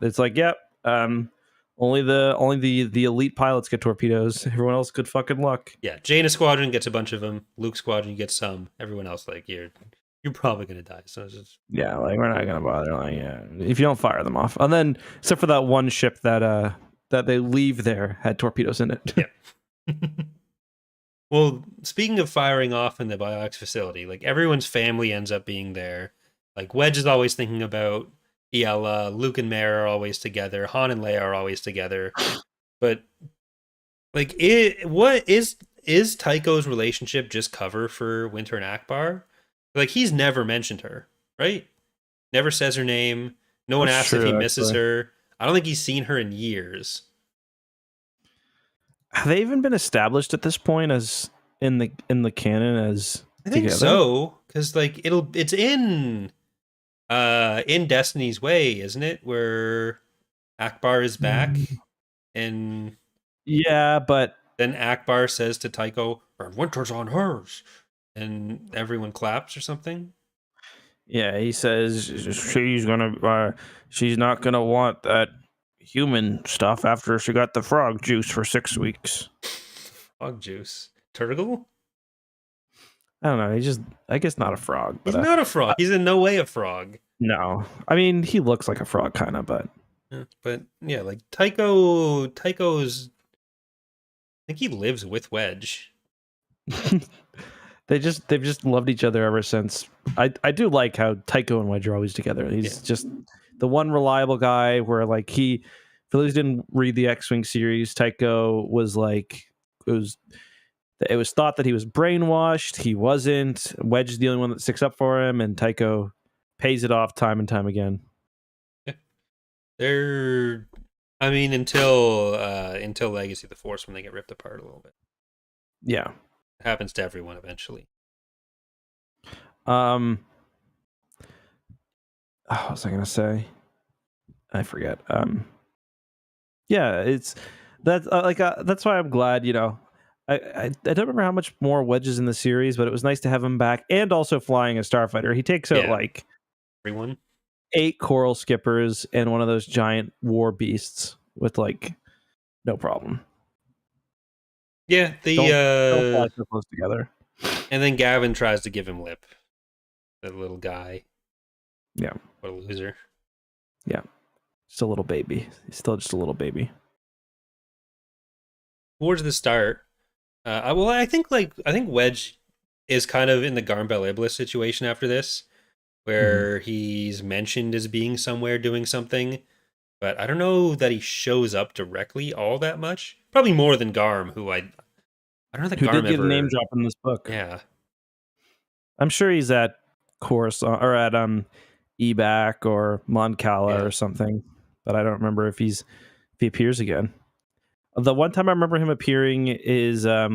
It's like, yep, only the elite pilots get torpedoes. Everyone else, good fucking luck. Yeah, Jaina Squadron gets a bunch of them. Luke Squadron gets some. Everyone else, like you're probably gonna die. So it's just... yeah, like we're not gonna bother. Like, yeah, if you don't fire them off, and then except for that one ship that they leave there had torpedoes in it. Yeah. Well, speaking of firing off in the biox facility, like everyone's family ends up being there. Like Wedge is always thinking about Iella, Luke and Mare are always together, Han and Leia are always together. But like what is Tycho's relationship just cover for Winter and Akbar? Like he's never mentioned her, right? Never says her name. No one asks if he misses her. I don't think he's seen her in years. Have they even been established at this point as in the canon as I think together? so, because like it's in Destiny's Way, isn't it? Where Akbar is back, and yeah, but then Akbar says to Tycho, "Winter's on hers," and everyone claps or something. Yeah, he says she's not gonna want that human stuff after she got the frog juice for 6 weeks. Frog juice, Turtle? I don't know. I guess not a frog. But, he's not a frog. He's in no way a frog. No, I mean he looks like a frog, kind of, but. Yeah, but yeah, like Tycho's. I think he lives with Wedge. They've just loved each other ever since. I do like how Tycho and Wedge are always together. He's just the one reliable guy where like for those who didn't read the X-Wing series, Tycho was like it was thought that he was brainwashed. He wasn't. Wedge is the only one that sticks up for him, and Tycho pays it off time and time again. Yeah. I mean, until Legacy of the Force, when they get ripped apart a little bit. Yeah. It happens to everyone eventually. What was I gonna say? I forget. Yeah, it's that's that's why I'm glad. I don't remember how much more Wedge is in the series, but it was nice to have him back, and also flying a starfighter. He takes out like everyone 8 coral skippers and one of those giant war beasts with like no problem. Yeah, don't fly so close together. And then Gavin tries to give him lip. That little guy. Yeah. What a loser. Yeah. Just a little baby. He's still just a little baby. Towards the start, I think Wedge is kind of in the Garmbel Iblis situation after this, where he's mentioned as being somewhere doing something, but I don't know that he shows up directly all that much. Probably more than Garm, who I don't know that Garm did get a name drop in this book. Yeah, I'm sure he's at Coruscant or at Ebac or Mon Cala or something, but I don't remember if he appears again. The one time I remember him appearing is I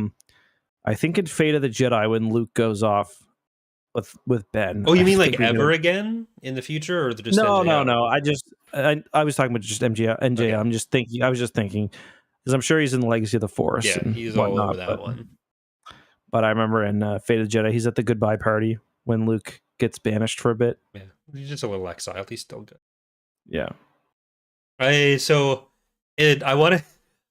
think in Fate of the Jedi when Luke goes off with Ben. Oh, you mean like ever again in the future, or just no, NJO? No. I was talking about just NJO. Okay. I was just thinking because I'm sure he's in the Legacy of the Force. Yeah, he's all over that one. But I remember in Fate of the Jedi, he's at the goodbye party when Luke gets banished for a bit. Yeah, he's just a little exiled. He's still good. Yeah.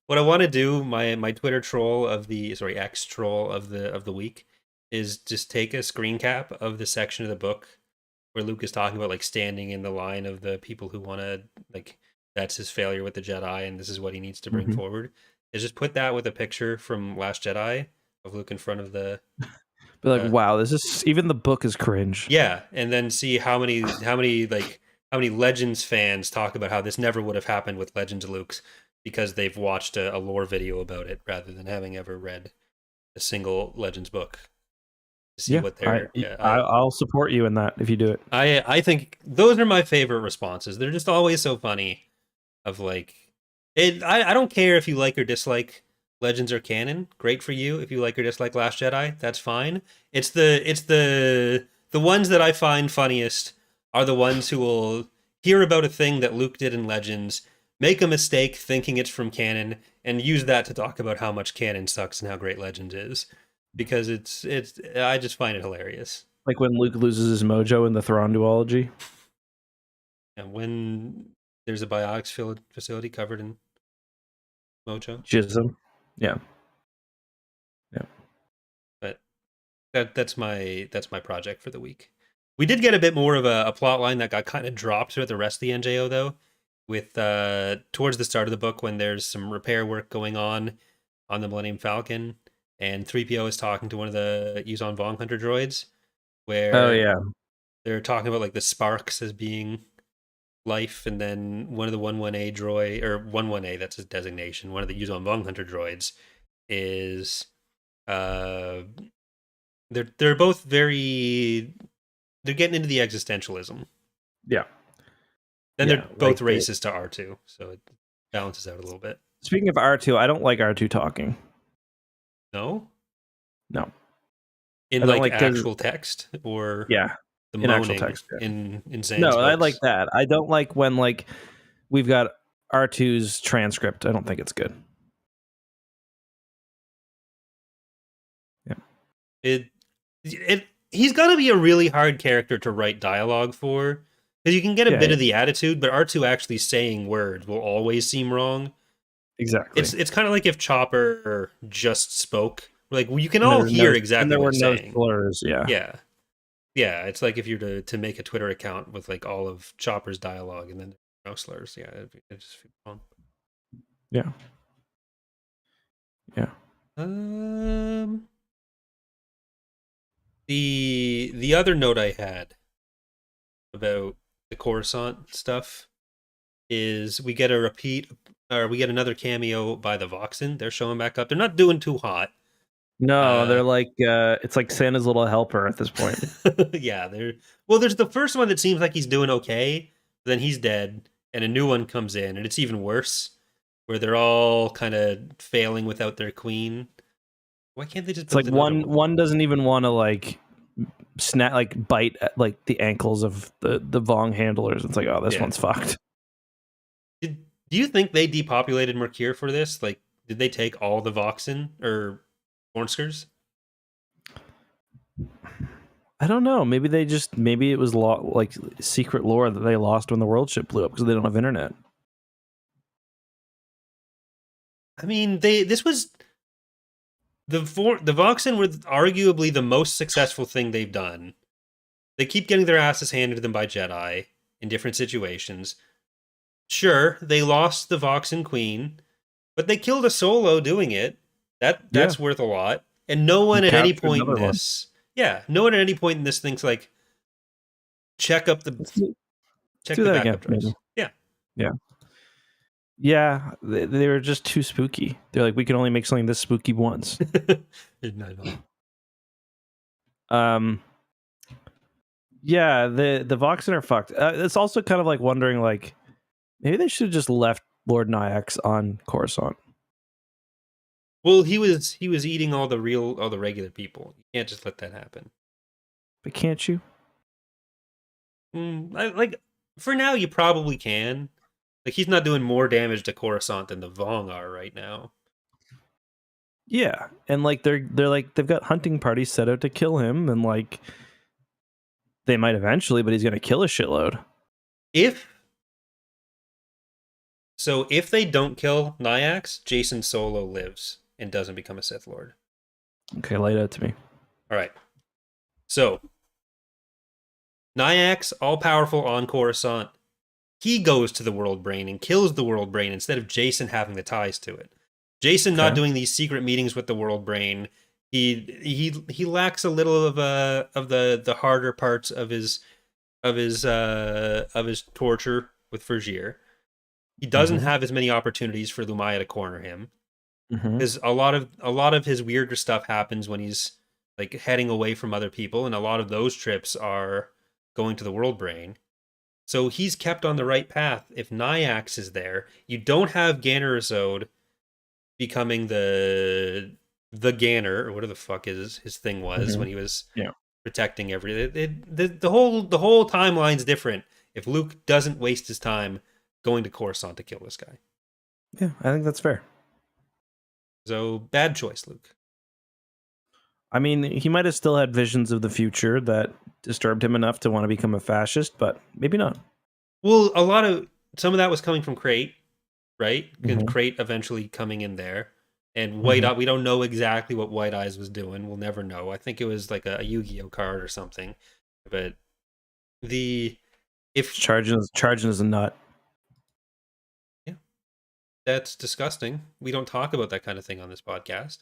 What I want to do, my Twitter troll X troll of the week, is just take a screen cap of the section of the book where Luke is talking about like standing in the line of the people who want to like that's his failure with the Jedi and this is what he needs to bring forward. Is just put that with a picture from Last Jedi of Luke in front of the. Be like, wow, this is even the book is cringe. Yeah, and then see how many Legends fans talk about how this never would have happened with Legends of Luke's because they've watched a lore video about it rather than having ever read a single Legends book. To see what they're. I'll support you in that if you do it. I think those are my favorite responses. They're just always so funny. Of like, I don't care if you like or dislike Legends or canon. Great for you. If you like or dislike Last Jedi, that's fine. It's the ones that I find funniest are the ones who will hear about a thing that Luke did in Legends, make a mistake thinking it's from canon, and use that to talk about how much canon sucks and how great Legends is. Because it's I just find it hilarious. Like when Luke loses his mojo in the Thrawn duology. And when there's a biotics facility covered in mojo. Jism. Yeah. But that's my project for the week. We did get a bit more of a plot line that got kind of dropped throughout the rest of the NJO though, with towards the start of the book when there's some repair work going on the Millennium Falcon, and 3PO is talking to one of the Yuzon Vong Hunter droids, where Oh yeah. they're talking about like the sparks as being life, and then one of the 11A droid, or 11A, that's his designation, one of the Yuzon Vong Hunter droids is they're both very, they're getting into the existentialism. Yeah. Then Yeah, they're both like racist to R2, so it balances out a little bit. Speaking of R2, I don't like R2 talking. No? No. In like actual text, or yeah, the in actual moaning text. Yeah. in Zan's No, books? I like that. I don't like when like we've got R2's transcript. I don't think it's good. Yeah. He's got to be a really hard character to write dialogue for, because you can get a bit of the attitude, but R2 actually saying words will always seem wrong. Exactly. It's kind of like if Chopper just spoke. Like, well, you can all hear exactly what he's saying. Slurs, yeah. Yeah. It's like if you're to make a Twitter account with like all of Chopper's dialogue and then no slurs. Yeah, it just feels fun. Yeah. The other note I had about the Coruscant stuff is we get another cameo by the Voxen. They're showing back up. They're not doing too hot. No, they're like it's like Santa's little helper at this point. Yeah, there's the first one that seems like he's doing okay, then he's dead, and a new one comes in, and it's even worse, where they're all kind of failing without their queen. Why can't they just? It's like one doesn't even want to like bite at like the ankles of the Vong handlers. It's like, oh, this one's fucked. Do you think they depopulated Mercure for this? Like, did they take all the Voxen or Cornskers? I don't know. Maybe it was like secret lore that they lost when the world ship blew up because they don't have internet. I mean, this was the Voxen were arguably the most successful thing they've done. They keep getting their asses handed to them by Jedi in different situations. Sure, they lost the Voxen Queen, but they killed a Solo doing it. That's worth a lot. And no one at any point in this, no one at any point in this thinks like, check the backup drives. Yeah, they were just too spooky. They're like, we can only make something this spooky once. Yeah, the Voxen are fucked. It's also kind of like wondering, like, maybe they should have just left Lord Nyax on Coruscant. Well, he was eating all the regular people. You can't just let that happen. But can't you? Like, for now, you probably can. Like, he's not doing more damage to Coruscant than the Vong are right now. Yeah, and like they're like they've got hunting parties set out to kill him, and like they might eventually, but he's going to kill a shitload. If they don't kill Nyax, Jason Solo lives and doesn't become a Sith Lord. Okay, lay it out to me. All right. So, Nyax, all-powerful on Coruscant, he goes to the World Brain and kills the World Brain instead of Jason having the ties to it. Jason not doing these secret meetings with the World Brain. He lacks a little of the harder parts of his torture with Fergier. He doesn't have as many opportunities for Lumaya to corner him, because a lot of his weirder stuff happens when he's like heading away from other people, and a lot of those trips are going to the World Brain. So he's kept on the right path. If Nyax is there, you don't have Gannerazode becoming the Ganner, or whatever the fuck his thing was when he was Yeah. protecting everything. The whole timeline's different if Luke doesn't waste his time going to Coruscant to kill this guy. Yeah, I think that's fair. So bad choice, Luke. I mean, he might have still had visions of the future that disturbed him enough to want to become a fascist, but maybe not. Well, some of that was coming from Crate, right? And Crate eventually coming in there. And White Eye, we don't know exactly what White Eyes was doing. We'll never know. I think it was like a Yu-Gi-Oh card or something. But if charging is a nut. Yeah. That's disgusting. We don't talk about that kind of thing on this podcast.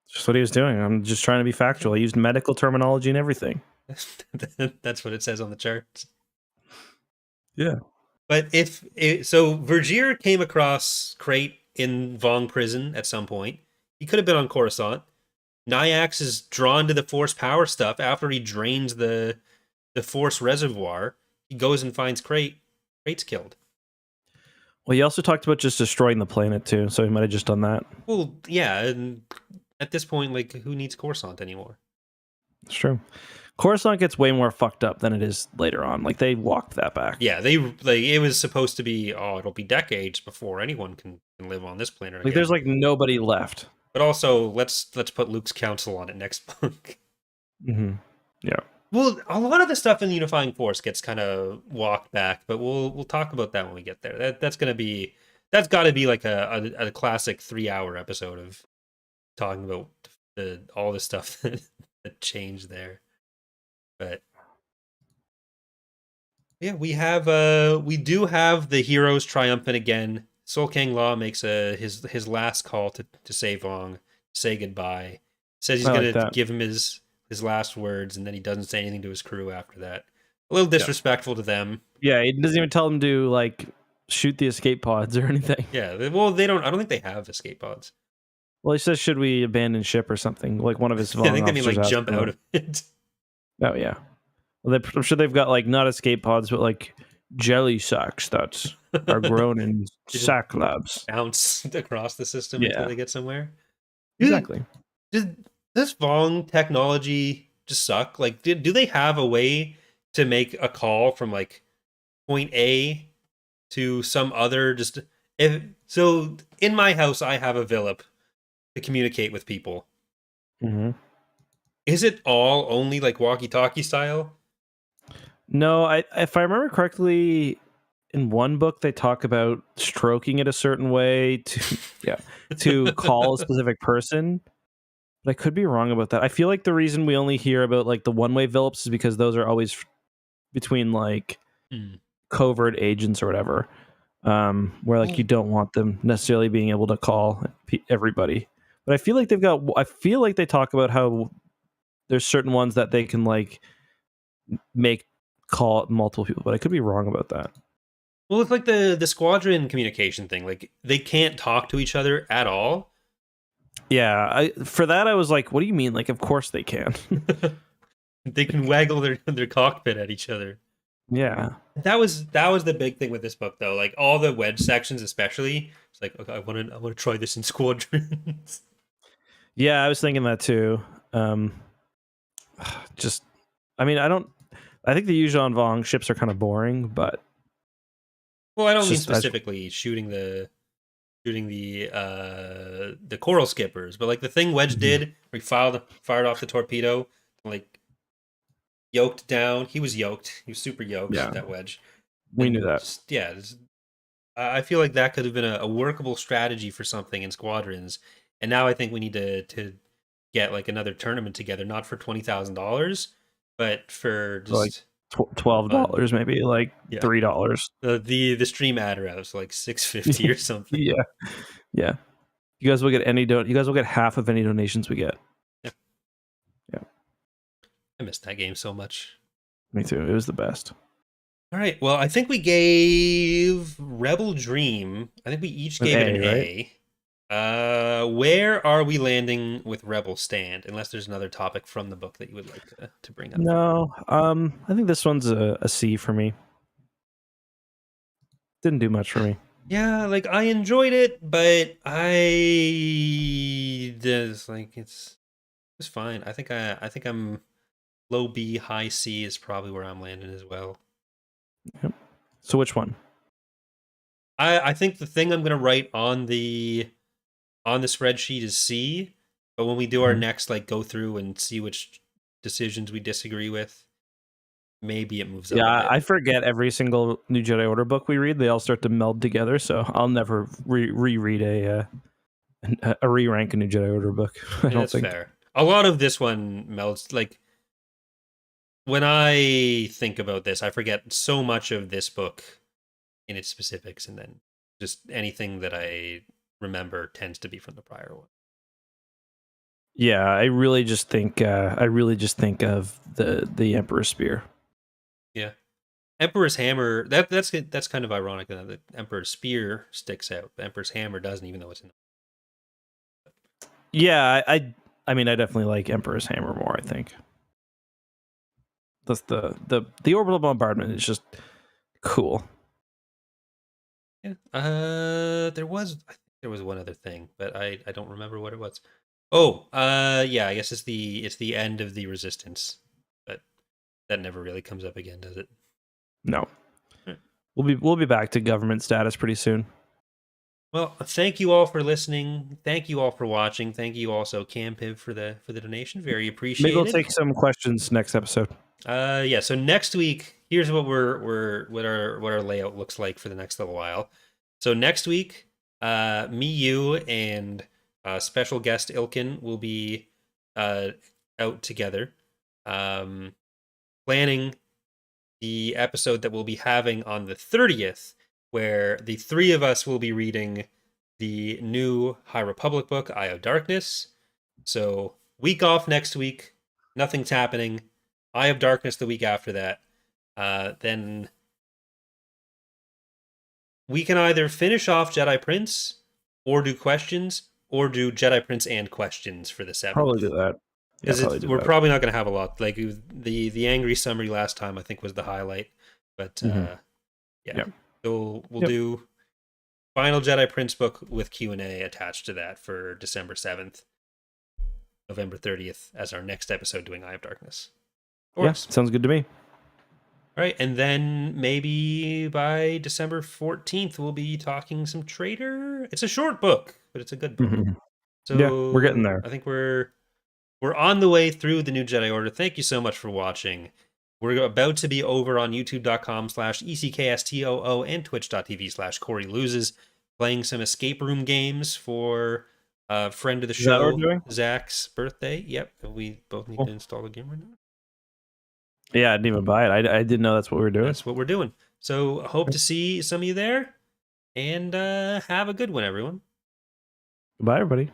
Just what he was doing. I'm just trying to be factual. I used medical terminology and everything. That's what it says on the charts. Yeah. But so Vergir came across Crate in Vong prison at some point. He could have been on Coruscant. Nyax is drawn to the Force power stuff after he drains the Force reservoir. He goes and finds Crate. Crate's killed. Well, he also talked about just destroying the planet too, so he might have just done that. Well, yeah, and at this point, like, who needs Coruscant anymore? It's true. Coruscant gets way more fucked up than it is later on. Like, they walked that back. Yeah, it was supposed to be, it'll be decades before anyone can live on this planet again. Like, there's like nobody left. But also, let's put Luke's council on it next book. Yeah. Well, a lot of the stuff in the Unifying Force gets kind of walked back, but we'll talk about that when we get there. That's got to be like a classic 3-hour episode of talking about all the stuff that changed there. But yeah, we do have the heroes triumphant again. Sol Kang Law makes his last call to save Vong, say goodbye. Says he's gonna give him his last words, and then he doesn't say anything to his crew after that. A little disrespectful to them. Yeah, he doesn't even tell them to like shoot the escape pods or anything. Yeah, well, they don't. I don't think they have escape pods. Well, he says, "Should we abandon ship or something?" Like one of his. I think they mean like jump out of it. Oh yeah. Well, I'm sure they've got like not escape pods, but like jelly sacks that are grown in sack labs. Bounce across the system until they get somewhere. Exactly. Does this Vong technology just suck? Like, do they have a way to make a call from like point A to some other? So in my house, I have a Villip to communicate with people. Is it all only like walkie-talkie style? No, if I remember correctly, in one book they talk about stroking it a certain way to call a specific person. But I could be wrong about that. I feel like the reason we only hear about like the one-way Villips is because those are always between like covert agents or whatever, where like you don't want them necessarily being able to call everybody. But I feel like they talk about how there's certain ones that they can like make call multiple people, but I could be wrong about that. Well, it's like the squadron communication thing. Like they can't talk to each other at all. Yeah, for that I was like, what do you mean? Like, of course they can. They can waggle their cockpit at each other. Yeah. That was the big thing with this book though. Like all the wedge sections especially. It's like, okay, I want to try this in squadrons. Yeah, I was thinking that too. Just I mean, I think the Yuuzhan Vong ships are kind of boring, but well, I don't mean specifically shooting the coral skippers, but like the thing Wedge did, where he fired off the torpedo, like yoked down. He was yoked. He was super yoked. Yeah. That Wedge. We knew that. I feel like that could have been a workable strategy for something in squadrons. And now I think we need to get like another tournament together, not for $20,000, but for just like $12, maybe like $3. The stream adder out, so like $6.50 or something. Yeah. You guys will get you guys will get half of any donations we get. Yeah. I missed that game so much. Me too. It was the best. All right. Well, I think we gave Rebel Dream. I think we each gave it an A. Where are we landing with Rebel Stand? Unless there's another topic from the book that you would like to bring up. No. I think this one's a C for me. Didn't do much for me. Yeah, like I enjoyed it, but I just like it's fine. I think I'm low B, high C is probably where I'm landing as well. Yep. So which one? I think the thing I'm gonna write on the spreadsheet is C, but when we do our next like go through and see which decisions we disagree with, maybe it moves up a bit. I forget every single New Jedi Order book we read. They all start to meld together, so I'll never reread a re-rank a New Jedi Order book. I don't That's think. fair. A lot of this one melds. Like when I think about this, I forget so much of this book in its specifics, and then just anything that I remember tends to be from the prior one. Yeah, I really just think of the Emperor's Spear. Yeah, Emperor's Hammer. That's kind of ironic that the Emperor's Spear sticks out. The Emperor's Hammer doesn't, even though it's in. Yeah, I mean, I definitely like Emperor's Hammer more. I think that's the orbital bombardment is just cool. Yeah. I think there was one other thing, but I don't remember what it was. Oh, yeah. I guess it's the end of the Resistance, but that never really comes up again, does it? No, we'll be back to government status pretty soon. Well, thank you all for listening. Thank you all for watching. Thank you also, Campiv, for the donation. Very appreciated. Maybe we'll take some questions next episode. Yeah. So next week, here's what what our layout looks like for the next little while. So next week, me, you, and special guest Ilkin will be out together, planning the episode that we'll be having on the 30th, where the three of us will be reading the new High Republic book, Eye of Darkness. So week off next week, nothing's happening. Eye of Darkness the week after that. Then we can either finish off Jedi Prince, or do questions, or do Jedi Prince and questions for the 7th. Probably do that. Because we're probably not going to have a lot. Like the angry summary last time, I think, was the highlight. But yeah. So we'll do final Jedi Prince book with Q&A attached to that for December 7th, November 30th as our next episode doing Eye of Darkness. Yes, sounds good to me. All right, and then maybe by December 14th we'll be talking some Traitor. It's a short book, but it's a good book. So yeah, we're getting there. I think we're on the way through the new Jedi Order. Thank you so much for watching. We're about to be over on youtube.com/ECKSTOO and twitch.tv/CoreyLoses, playing some escape room games for a friend of the show, Zach's birthday. Yep, we both need to install the game right now. Yeah, I didn't even buy it. I didn't know that's what we were doing. That's what we're doing. So hope to see some of you there, and have a good one, everyone. Bye, everybody.